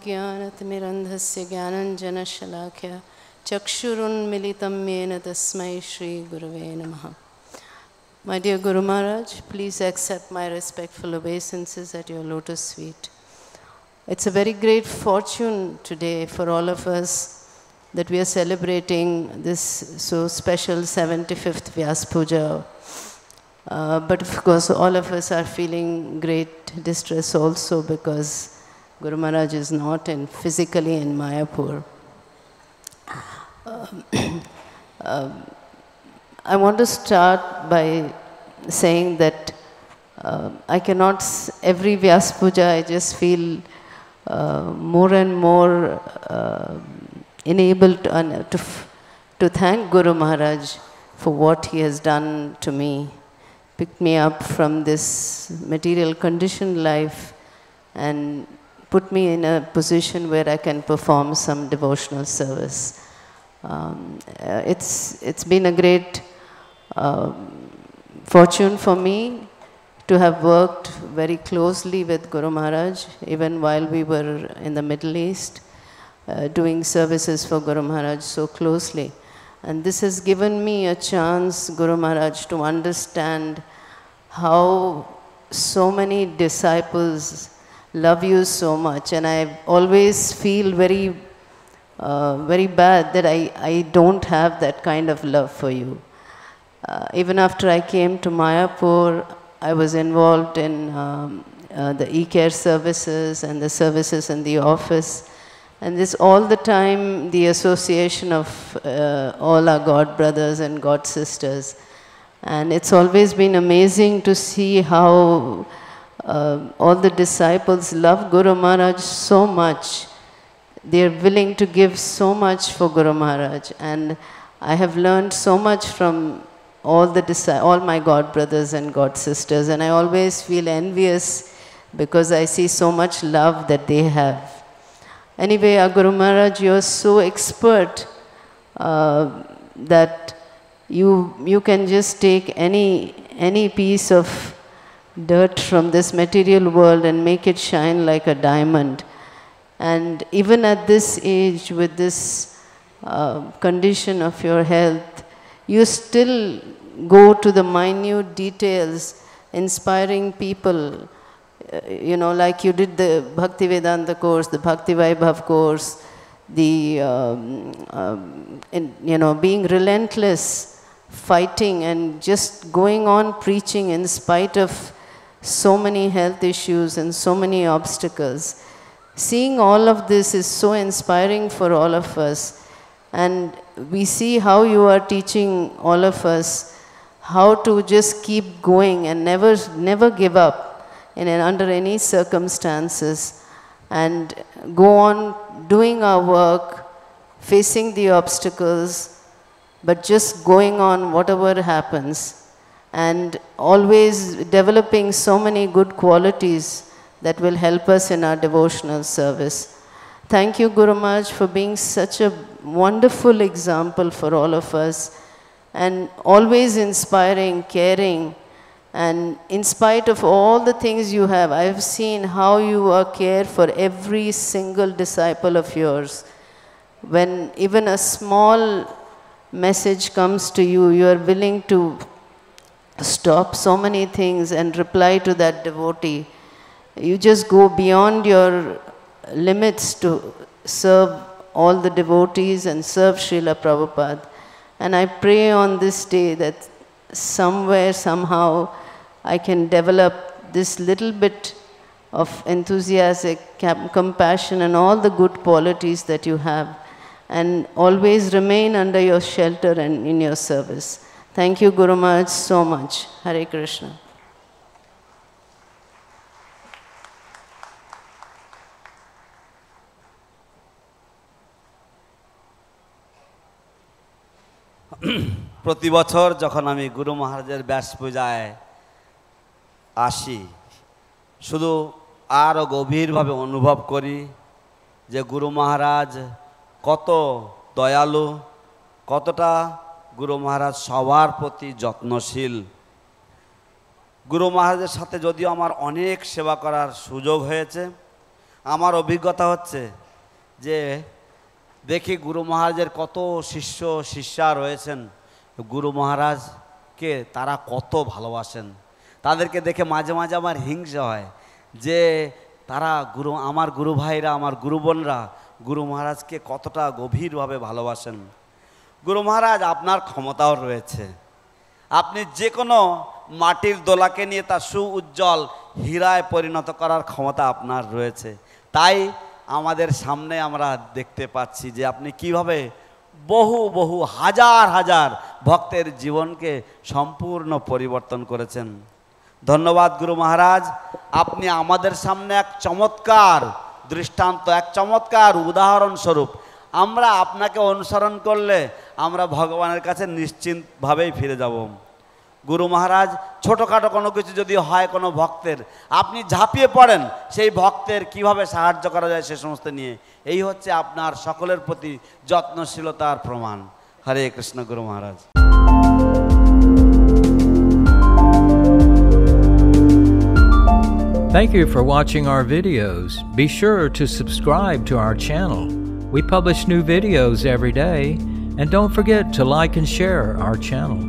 ज्ञानतिमिरन्धस्य ज्ञानञ्जनशलाख्या चक्षुरुन्मिलितं येन तस्मै श्रीगुरवे नमः. My dear Guru Maharaj, please accept my respectful obeisances at your lotus feet. It's a very great fortune today for all of us that we are celebrating this so special 75th Vyas Puja. But of course, all of us are feeling great distress also because Guru Maharaj is not physically in Mayapur. I want to start by saying that I cannot, every Vyas Puja, I just feel more and more enabled to thank Guru Maharaj for what he has done to me. Picked me up from this material conditioned life and put me in a position where I can perform some devotional service. It's been a great fortune for me to have worked very closely with Guru Maharaj, even while we were in the Middle East, doing services for Guru Maharaj so closely. And this has given me a chance, Guru Maharaj, to understand how so many disciples love you so much. And I always feel very bad that I don't have that kind of love for you. Even after I came to Mayapur, I was involved in the e-care services and the services in the office. And this all the time, the association of all our God brothers and God sisters. And it's always been amazing to see how all the disciples love Guru Maharaj so much. They are willing to give so much for Guru Maharaj. And I have learned so much from all my God brothers and God sisters. And I always feel envious because I see so much love that they have. Anyway, Guru Maharaj, you are so expert that you can just take any piece of dirt from this material world and make it shine like a diamond. And even at this age, with this condition of your health, you still go to the minute details, inspiring people. You know, like you did the Bhaktivedanta course, the Bhakti Vaibhav course, the, being relentless, fighting and just going on preaching in spite of so many health issues and so many obstacles. Seeing all of this is so inspiring for all of us. And we see how you are teaching all of us how to just keep going and never give up under any circumstances, and go on doing our work, facing the obstacles, but just going on whatever happens, and always developing so many good qualities that will help us in our devotional service. Thank you, Guru Maharaj, for being such a wonderful example for all of us, and always inspiring, caring. And in spite of all the things you have, I have seen how you care for every single disciple of yours. When even a small message comes to you, you are willing to stop so many things and reply to that devotee. You just go beyond your limits to serve all the devotees and serve Srila Prabhupada. And I pray on this day that somewhere, somehow, I can develop this little bit of enthusiasm, compassion, and all the good qualities that you have, and always remain under your shelter and in your service. Thank you, Guru Maharaj, so much. Hare Krishna. প্রতি বছর যখন আমি গুরু মহারাজের ব্যাস পূজায় আসি, শুধু আরও গভীরভাবে অনুভব করি যে গুরু মহারাজ কত দয়ালু, কতটা গুরু মহারাজ সবার প্রতি যত্নশীল। গুরু মহারাজের সাথে যদিও আমার অনেক সেবা করার সুযোগ হয়েছে, আমার অভিজ্ঞতা হচ্ছে যে দেখি গুরু মহারাজের কত শিষ্য শিষ্যা রয়েছেন, গুরু মহারাজকে তারা কত ভালোবাসেন। তাদেরকে দেখে মাঝে মাঝে আমার হিংসা হয় যে তারা আমার গুরু ভাইরা, আমার গুরু বোনরা গুরু মহারাজকে কতটা গভীরভাবে ভালোবাসেন। গুরু মহারাজ, আপনার ক্ষমতাও রয়েছে, আপনি যে কোনো মাটির দোলাকে নিয়ে তার সুউজ্জ্বল হীরায় পরিণত করার ক্ষমতা আপনার রয়েছে। তাই আমাদের সামনে আমরা দেখতে পাচ্ছি যে আপনি কিভাবে বহু বহু হাজার হাজার ভক্তের জীবনকে সম্পূর্ণ পরিবর্তন করেছেন। ধন্যবাদ গুরু মহারাজ, আপনি আমাদের সামনে এক চমৎকার দৃষ্টান্ত, এক চমৎকার উদাহরণস্বরূপ। আমরা আপনাকে অনুসরণ করলে আমরা ভগবানের কাছে নিশ্চিন্তভাবেই ফিরে যাব। গুরু মহারাজ, ছোটোখাটো কোনো কিছু যদি হয় কোনো ভক্তের, আপনি ঝাঁপিয়ে পড়েন সেই ভক্তের কিভাবে সাহায্য করা যায় সে সমস্ত নিয়ে। এই হচ্ছে আপনার সকলের প্রতি যত্নশীলতার প্রমাণ। হরে কৃষ্ণ গুরু মহারাজ। Thank you for watching our videos. Be sure to subscribe to our channel. We publish new videos every day, and don't forget to like and share our channel.